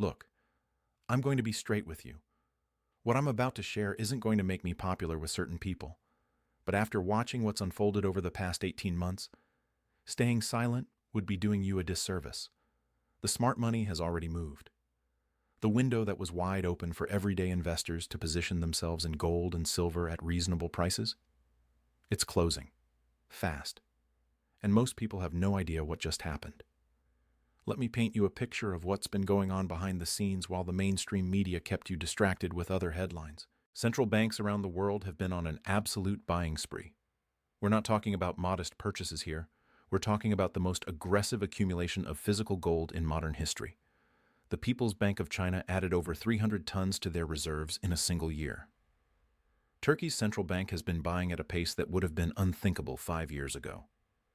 Look, I'm going to be straight with you. What I'm about to share isn't going to make me popular with certain people, but after watching what's unfolded over the past 18 months, staying silent would be doing you a disservice. The smart money has already moved. The window that was wide open for everyday investors to position themselves in gold and silver at reasonable prices, it's closing. Fast. And most people have no idea what just happened. Let me paint you a picture of what's been going on behind the scenes while the mainstream media kept you distracted with other headlines. Central banks around the world have been on an absolute buying spree. We're not talking about modest purchases here. We're talking about the most aggressive accumulation of physical gold in modern history. The People's Bank of China added over 300 tons to their reserves in a single year. Turkey's central bank has been buying at a pace that would have been unthinkable 5 years ago.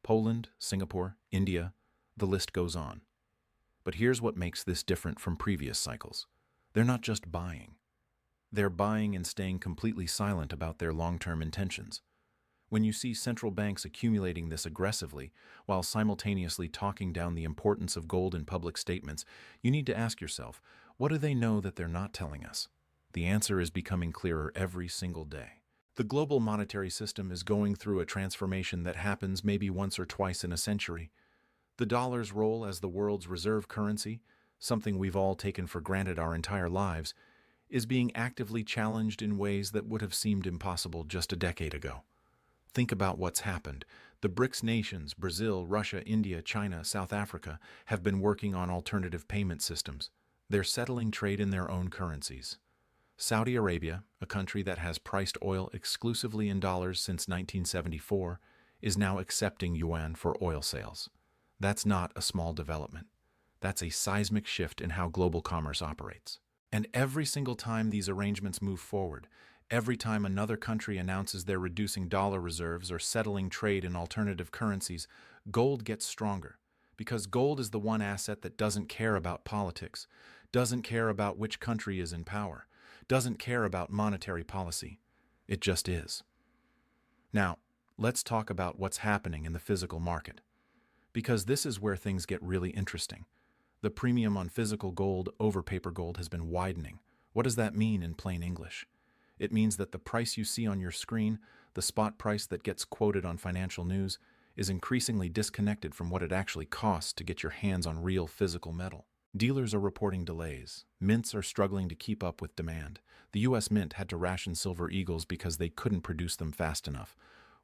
Poland, Singapore, India, the list goes on. But here's what makes this different from previous cycles. They're not just buying. They're buying and staying completely silent about their long-term intentions. When you see central banks accumulating this aggressively while simultaneously talking down the importance of gold in public statements, you need to ask yourself, what do they know that they're not telling us? The answer is becoming clearer every single day. The global monetary system is going through a transformation that happens maybe once or twice in a century. The dollar's role as the world's reserve currency, something we've all taken for granted our entire lives, is being actively challenged in ways that would have seemed impossible just a decade ago. Think about what's happened. The BRICS nations, Brazil, Russia, India, China, South Africa, have been working on alternative payment systems. They're settling trade in their own currencies. Saudi Arabia, a country that has priced oil exclusively in dollars since 1974, is now accepting yuan for oil sales. That's not a small development. That's a seismic shift in how global commerce operates. And every single time these arrangements move forward, every time another country announces they're reducing dollar reserves or settling trade in alternative currencies, gold gets stronger. Because gold is the one asset that doesn't care about politics, doesn't care about which country is in power, doesn't care about monetary policy. It just is. Now, let's talk about what's happening in the physical market. Because this is where things get really interesting. The premium on physical gold over paper gold has been widening. What does that mean in plain English? It means that the price you see on your screen, the spot price that gets quoted on financial news, is increasingly disconnected from what it actually costs to get your hands on real physical metal. Dealers are reporting delays. Mints are struggling to keep up with demand. The U.S. Mint had to ration Silver Eagles because they couldn't produce them fast enough.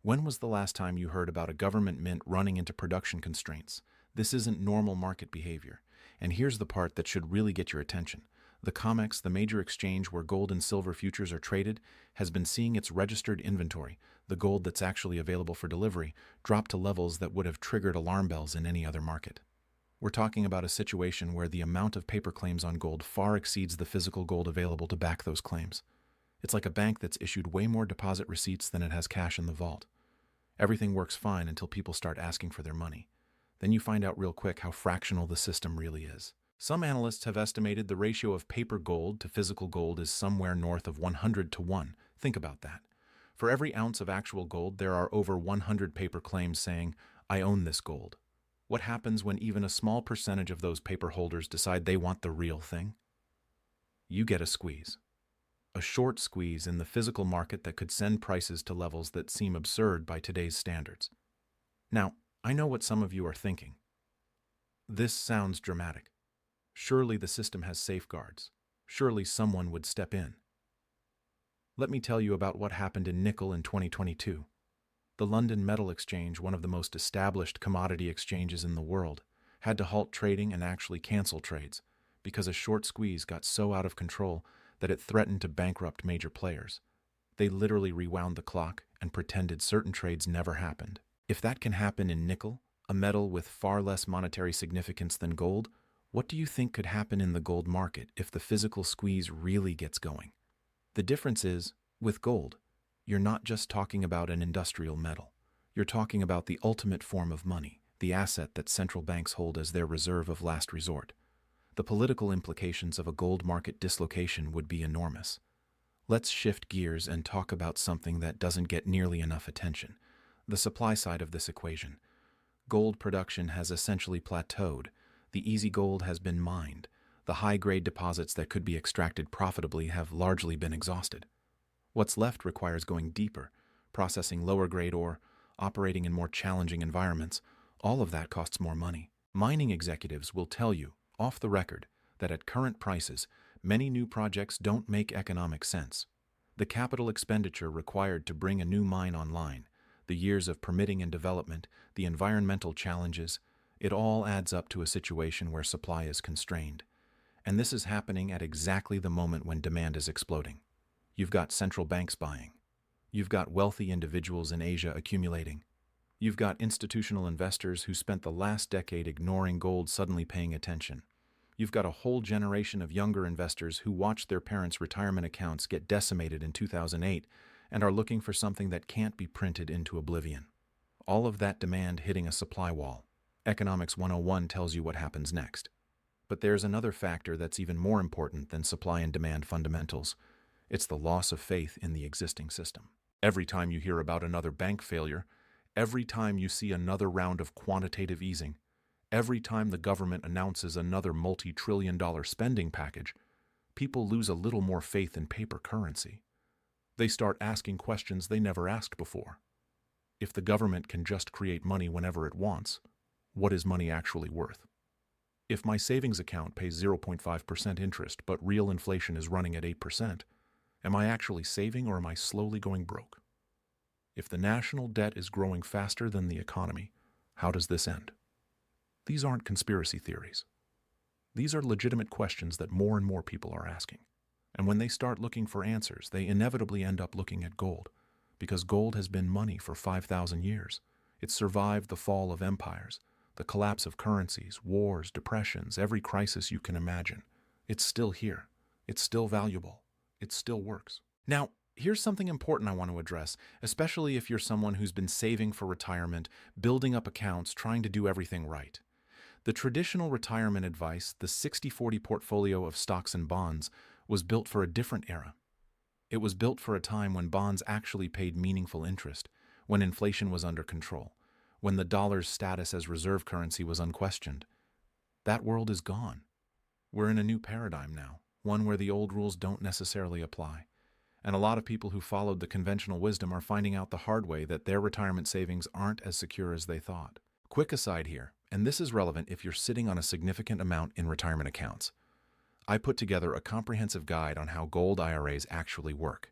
When was the last time you heard about a government mint running into production constraints? This isn't normal market behavior. And here's the part that should really get your attention. The COMEX, the major exchange where gold and silver futures are traded, has been seeing its registered inventory, the gold that's actually available for delivery, drop to levels that would have triggered alarm bells in any other market. We're talking about a situation where the amount of paper claims on gold far exceeds the physical gold available to back those claims. It's like a bank that's issued way more deposit receipts than it has cash in the vault. Everything works fine until people start asking for their money. Then you find out real quick how fractional the system really is. Some analysts have estimated the ratio of paper gold to physical gold is somewhere north of 100 to 1. Think about that. For every ounce of actual gold, there are over 100 paper claims saying, "I own this gold." What happens when even a small percentage of those paper holders decide they want the real thing? You get a squeeze. A short squeeze in the physical market that could send prices to levels that seem absurd by today's standards. Now, I know what some of you are thinking. This sounds dramatic. Surely the system has safeguards. Surely someone would step in. Let me tell you about what happened in nickel in 2022. The London Metal Exchange, one of the most established commodity exchanges in the world, had to halt trading and actually cancel trades because a short squeeze got so out of control that it threatened to bankrupt major players. They literally rewound the clock and pretended certain trades never happened. If that can happen in nickel, a metal with far less monetary significance than gold, what do you think could happen in the gold market if the physical squeeze really gets going? The difference is, with gold, you're not just talking about an industrial metal. You're talking about the ultimate form of money, the asset that central banks hold as their reserve of last resort. The political implications of a gold market dislocation would be enormous. Let's shift gears and talk about something that doesn't get nearly enough attention: the supply side of this equation. Gold production has essentially plateaued. The easy gold has been mined. The high-grade deposits that could be extracted profitably have largely been exhausted. What's left requires going deeper, processing lower-grade ore, operating in more challenging environments. All of that costs more money. Mining executives will tell you, off the record, that at current prices, many new projects don't make economic sense. The capital expenditure required to bring a new mine online, the years of permitting and development, the environmental challenges, it all adds up to a situation where supply is constrained. And this is happening at exactly the moment when demand is exploding. You've got central banks buying. You've got wealthy individuals in Asia accumulating. You've got institutional investors who spent the last decade ignoring gold suddenly paying attention. You've got a whole generation of younger investors who watched their parents' retirement accounts get decimated in 2008 and are looking for something that can't be printed into oblivion. All of that demand hitting a supply wall. Economics 101 tells you what happens next. But there's another factor that's even more important than supply and demand fundamentals. It's the loss of faith in the existing system. Every time you hear about another bank failure, every time you see another round of quantitative easing, every time the government announces another multi-trillion-dollar spending package, people lose a little more faith in paper currency. They start asking questions they never asked before. If the government can just create money whenever it wants, what is money actually worth? If my savings account pays 0.5% interest but real inflation is running at 8%, am I actually saving or am I slowly going broke? If the national debt is growing faster than the economy, how does this end? These aren't conspiracy theories. These are legitimate questions that more and more people are asking. And when they start looking for answers, they inevitably end up looking at gold, because gold has been money for 5,000 years. It's survived the fall of empires, the collapse of currencies, wars, depressions, every crisis you can imagine. It's still here. It's still valuable. It still works. Now, here's something important I want to address, especially if you're someone who's been saving for retirement, building up accounts, trying to do everything right. The traditional retirement advice, the 60-40 portfolio of stocks and bonds, was built for a different era. It was built for a time when bonds actually paid meaningful interest, when inflation was under control, when the dollar's status as reserve currency was unquestioned. That world is gone. We're in a new paradigm now, one where the old rules don't necessarily apply. And a lot of people who followed the conventional wisdom are finding out the hard way that their retirement savings aren't as secure as they thought. Quick aside here, and this is relevant if you're sitting on a significant amount in retirement accounts. I put together a comprehensive guide on how gold IRAs actually work.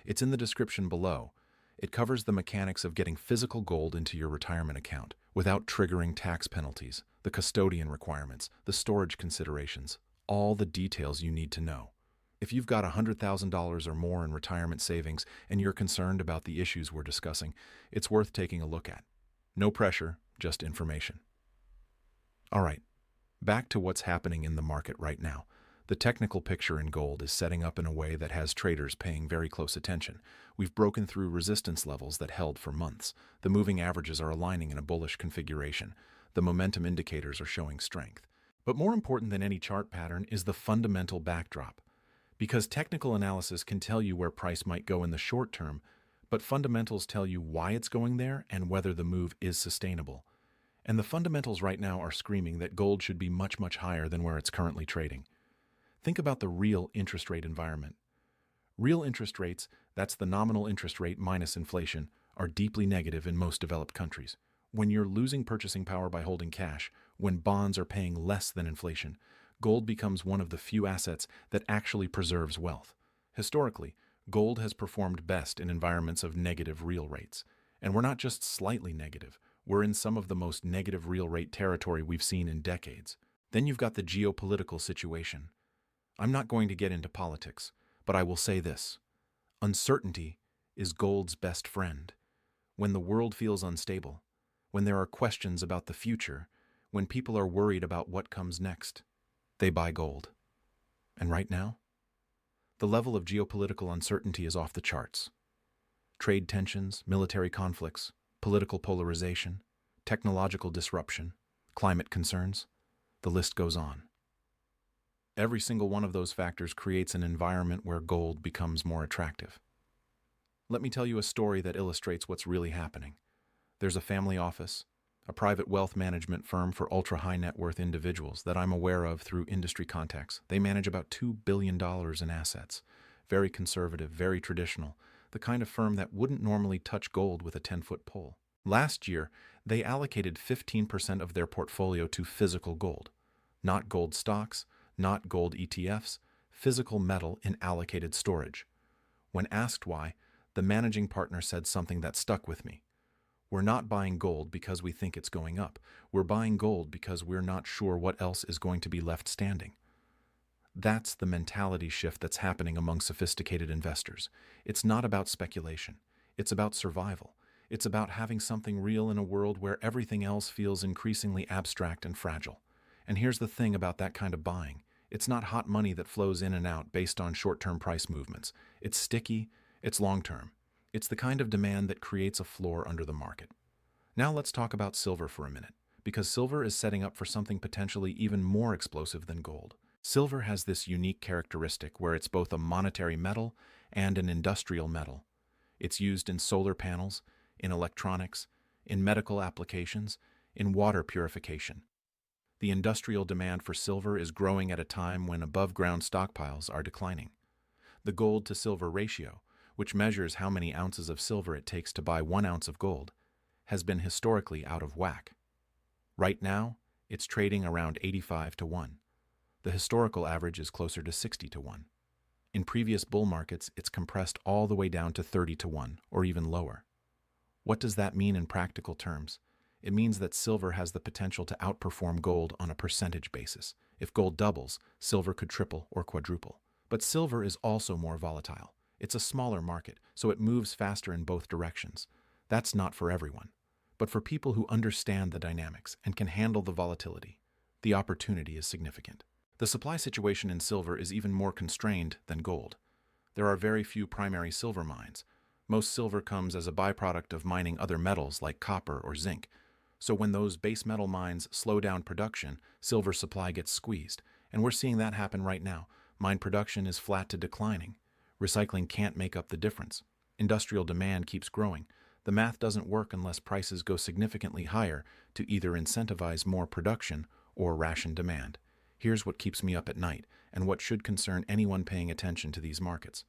It's in the description below. It covers the mechanics of getting physical gold into your retirement account without triggering tax penalties, the custodian requirements, the storage considerations, all the details you need to know. If you've got $100,000 or more in retirement savings and you're concerned about the issues we're discussing, it's worth taking a look at. No pressure, just information. All right, back to what's happening in the market right now. The technical picture in gold is setting up in a way that has traders paying very close attention. We've broken through resistance levels that held for months. The moving averages are aligning in a bullish configuration. The momentum indicators are showing strength. But more important than any chart pattern is the fundamental backdrop. Because technical analysis can tell you where price might go in the short term, but fundamentals tell you why it's going there and whether the move is sustainable. And the fundamentals right now are screaming that gold should be much, much higher than where it's currently trading. Think about the real interest rate environment. Real interest rates, that's the nominal interest rate minus inflation, are deeply negative in most developed countries. When you're losing purchasing power by holding cash, when bonds are paying less than inflation, gold becomes one of the few assets that actually preserves wealth. Historically, gold has performed best in environments of negative real rates. And we're not just slightly negative, we're in some of the most negative real rate territory we've seen in decades. Then you've got the geopolitical situation. I'm not going to get into politics, but I will say this. Uncertainty is gold's best friend. When the world feels unstable, when there are questions about the future, when people are worried about what comes next, they buy gold. And right now, the level of geopolitical uncertainty is off the charts. Trade tensions, military conflicts, political polarization, technological disruption, climate concerns, the list goes on. Every single one of those factors creates an environment where gold becomes more attractive. Let me tell you a story that illustrates what's really happening. There's a family office, a private wealth management firm for ultra-high net worth individuals that I'm aware of through industry contacts. They manage about $2 billion in assets. Very conservative, very traditional, the kind of firm that wouldn't normally touch gold with a 10-foot pole. Last year, they allocated 15% of their portfolio to physical gold. Not gold stocks, not gold ETFs, physical metal in allocated storage. When asked why, the managing partner said something that stuck with me. We're not buying gold because we think it's going up. We're buying gold because we're not sure what else is going to be left standing. That's the mentality shift that's happening among sophisticated investors. It's not about speculation. It's about survival. It's about having something real in a world where everything else feels increasingly abstract and fragile. And here's the thing about that kind of buying. It's not hot money that flows in and out based on short-term price movements. It's sticky, it's long-term. It's the kind of demand that creates a floor under the market. Now let's talk about silver for a minute, because silver is setting up for something potentially even more explosive than gold. Silver has this unique characteristic where it's both a monetary metal and an industrial metal. It's used in solar panels, in electronics, in medical applications, in water purification. The industrial demand for silver is growing at a time when above-ground stockpiles are declining. The gold-to-silver ratio, which measures how many ounces of silver it takes to buy 1 ounce of gold, has been historically out of whack. Right now, it's trading around 85 to 1. The historical average is closer to 60 to 1. In previous bull markets, it's compressed all the way down to 30 to 1, or even lower. What does that mean in practical terms? It means that silver has the potential to outperform gold on a percentage basis. If gold doubles, silver could triple or quadruple. But silver is also more volatile. It's a smaller market, so it moves faster in both directions. That's not for everyone. But for people who understand the dynamics and can handle the volatility, the opportunity is significant. The supply situation in silver is even more constrained than gold. There are very few primary silver mines. Most silver comes as a byproduct of mining other metals like copper or zinc. So when those base metal mines slow down production, silver supply gets squeezed. And we're seeing that happen right now. Mine production is flat to declining. Recycling can't make up the difference. Industrial demand keeps growing. The math doesn't work unless prices go significantly higher to either incentivize more production or ration demand. Here's what keeps me up at night, and what should concern anyone paying attention to these markets.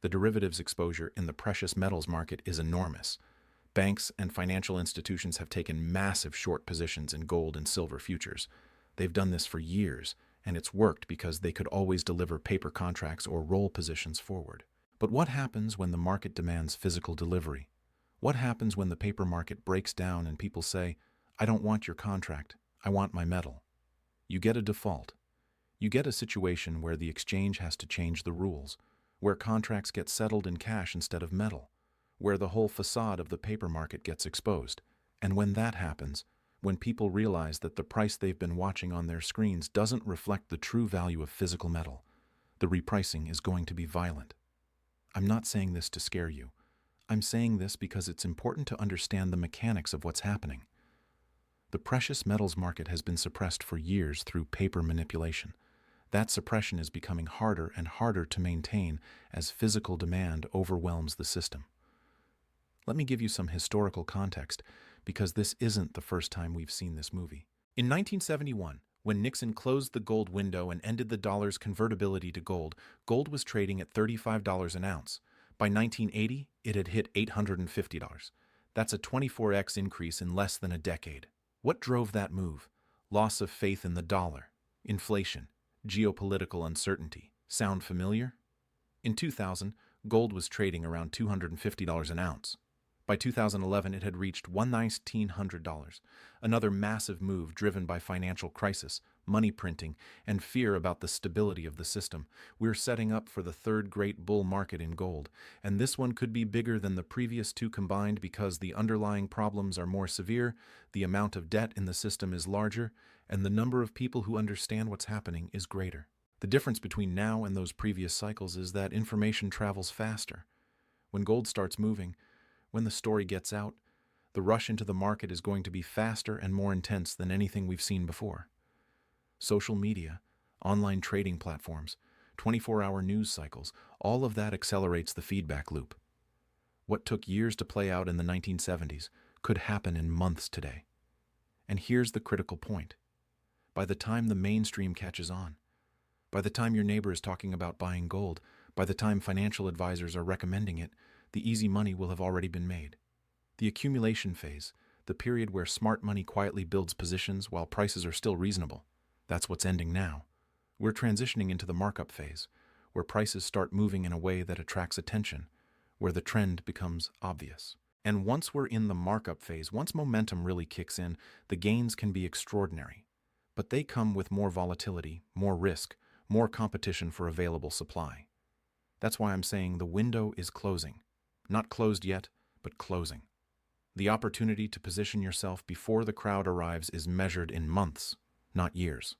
The derivatives exposure in the precious metals market is enormous. Banks and financial institutions have taken massive short positions in gold and silver futures. They've done this for years, and it's worked because they could always deliver paper contracts or roll positions forward. But what happens when the market demands physical delivery? What happens when the paper market breaks down and people say, "I don't want your contract, I want my metal"? You get a default. You get a situation where the exchange has to change the rules, where contracts get settled in cash instead of metal, where the whole facade of the paper market gets exposed. And when that happens, when people realize that the price they've been watching on their screens doesn't reflect the true value of physical metal, the repricing is going to be violent. I'm not saying this to scare you. I'm saying this because it's important to understand the mechanics of what's happening. The precious metals market has been suppressed for years through paper manipulation. That suppression is becoming harder and harder to maintain as physical demand overwhelms the system. Let me give you some historical context, because this isn't the first time we've seen this movie. In 1971, when Nixon closed the gold window and ended the dollar's convertibility to gold, gold was trading at $35 an ounce. By 1980, it had hit $850. That's a 24x increase in less than a decade. What drove that move? Loss of faith in the dollar, inflation, geopolitical uncertainty. Sound familiar? In 2000, gold was trading around $250 an ounce. By 2011, it had reached $1,900, another massive move driven by financial crisis, money printing, and fear about the stability of the system. We're setting up for the third great bull market in gold, and this one could be bigger than the previous two combined because the underlying problems are more severe, the amount of debt in the system is larger, and the number of people who understand what's happening is greater. The difference between now and those previous cycles is that information travels faster. When gold starts moving, when the story gets out, the rush into the market is going to be faster and more intense than anything we've seen before. Social media, online trading platforms, 24-hour news cycles, all of that accelerates the feedback loop. What took years to play out in the 1970s could happen in months today. And here's the critical point. By the time the mainstream catches on, by the time your neighbor is talking about buying gold, by the time financial advisors are recommending it, the easy money will have already been made. The accumulation phase, the period where smart money quietly builds positions while prices are still reasonable, that's what's ending now. We're transitioning into the markup phase, where prices start moving in a way that attracts attention, where the trend becomes obvious. And once we're in the markup phase, once momentum really kicks in, the gains can be extraordinary. But they come with more volatility, more risk, more competition for available supply. That's why I'm saying the window is closing. Not closed yet, but closing. The opportunity to position yourself before the crowd arrives is measured in months, not years.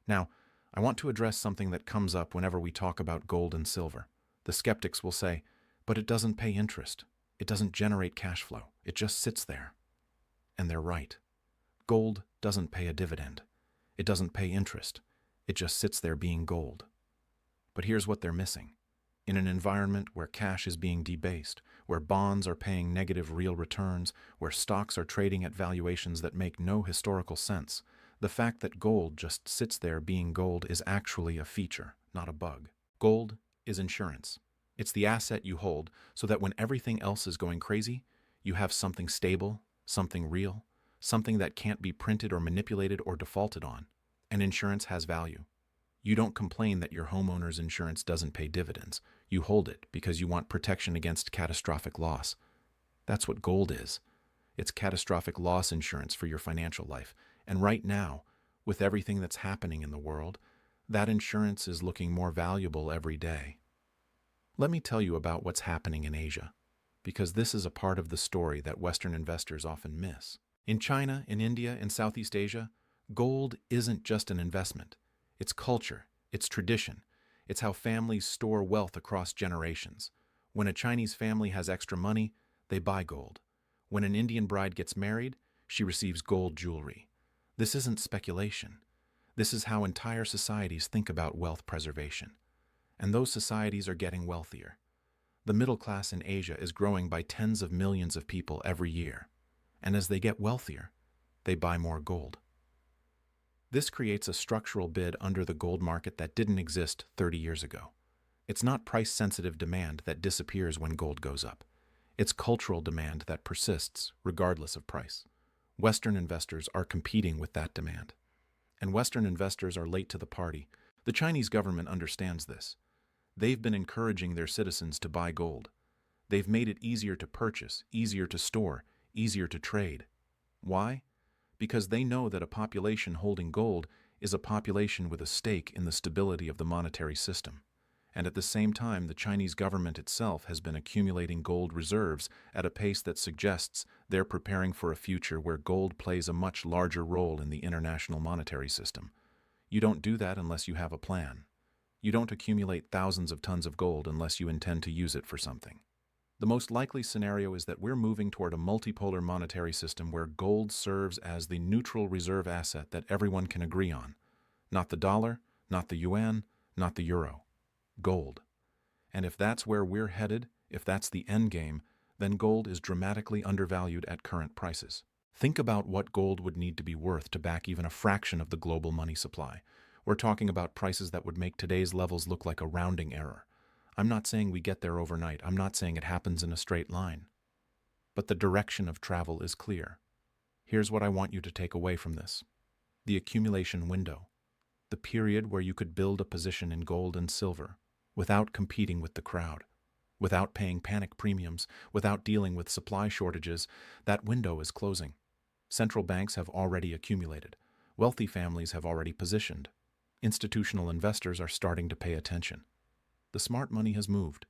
Now, I want to address something that comes up whenever we talk about gold and silver. The skeptics will say, but it doesn't pay interest. It doesn't generate cash flow. It just sits there. And they're right. Gold doesn't pay a dividend. It doesn't pay interest. It just sits there being gold. But here's what they're missing. In an environment where cash is being debased, where bonds are paying negative real returns, where stocks are trading at valuations that make no historical sense, the fact that gold just sits there being gold is actually a feature, not a bug. Gold is insurance. It's the asset you hold so that when everything else is going crazy, you have something stable, something real, something that can't be printed or manipulated or defaulted on. And insurance has value. You don't complain that your homeowner's insurance doesn't pay dividends. You hold it because you want protection against catastrophic loss. That's what gold is. It's catastrophic loss insurance for your financial life. And right now, with everything that's happening in the world, that insurance is looking more valuable every day. Let me tell you about what's happening in Asia, because this is a part of the story that Western investors often miss. In China, in India, in Southeast Asia, gold isn't just an investment. It's culture, it's tradition, it's how families store wealth across generations. When a Chinese family has extra money, they buy gold. When an Indian bride gets married, she receives gold jewelry. This isn't speculation. This is how entire societies think about wealth preservation. And those societies are getting wealthier. The middle class in Asia is growing by tens of millions of people every year. And as they get wealthier, they buy more gold. This creates a structural bid under the gold market that didn't exist 30 years ago. It's not price-sensitive demand that disappears when gold goes up. It's cultural demand that persists regardless of price. Western investors are competing with that demand. And Western investors are late to the party. The Chinese government understands this. They've been encouraging their citizens to buy gold. They've made it easier to purchase, easier to store, easier to trade. Why? Because they know that a population holding gold is a population with a stake in the stability of the monetary system. And at the same time, the Chinese government itself has been accumulating gold reserves at a pace that suggests they're preparing for a future where gold plays a much larger role in the international monetary system. You don't do that unless you have a plan. You don't accumulate thousands of tons of gold unless you intend to use it for something. The most likely scenario is that we're moving toward a multipolar monetary system where gold serves as the neutral reserve asset that everyone can agree on. Not the dollar, not the yuan, not the euro. Gold. And if that's where we're headed, if that's the end game, then gold is dramatically undervalued at current prices. Think about what gold would need to be worth to back even a fraction of the global money supply. We're talking about prices that would make today's levels look like a rounding error. I'm not saying we get there overnight. I'm not saying it happens in a straight line. But the direction of travel is clear. Here's what I want you to take away from this. The accumulation window. The period where you could build a position in gold and silver without competing with the crowd, without paying panic premiums, without dealing with supply shortages. That window is closing. Central banks have already accumulated. Wealthy families have already positioned. Institutional investors are starting to pay attention. The smart money has moved.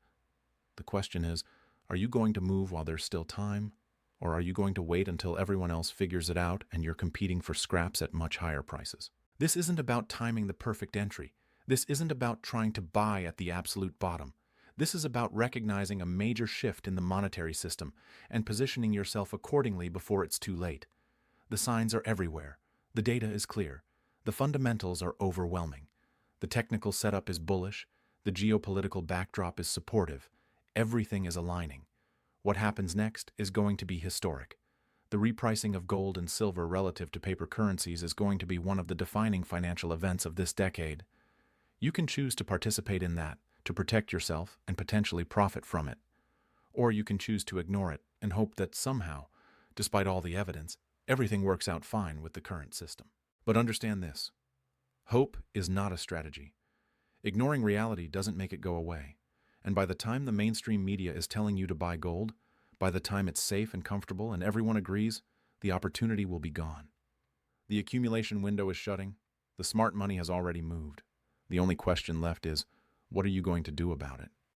The question is, are you going to move while there's still time? Or are you going to wait until everyone else figures it out and you're competing for scraps at much higher prices? This isn't about timing the perfect entry. This isn't about trying to buy at the absolute bottom. This is about recognizing a major shift in the monetary system and positioning yourself accordingly before it's too late. The signs are everywhere. The data is clear. The fundamentals are overwhelming. The technical setup is bullish. The geopolitical backdrop is supportive. Everything is aligning. What happens next is going to be historic. The repricing of gold and silver relative to paper currencies is going to be one of the defining financial events of this decade. You can choose to participate in that, to protect yourself and potentially profit from it. Or you can choose to ignore it and hope that somehow, despite all the evidence, everything works out fine with the current system. But understand this: hope is not a strategy. Ignoring reality doesn't make it go away. And by the time the mainstream media is telling you to buy gold, by the time it's safe and comfortable and everyone agrees, the opportunity will be gone. The accumulation window is shutting. The smart money has already moved. The only question left is, what are you going to do about it?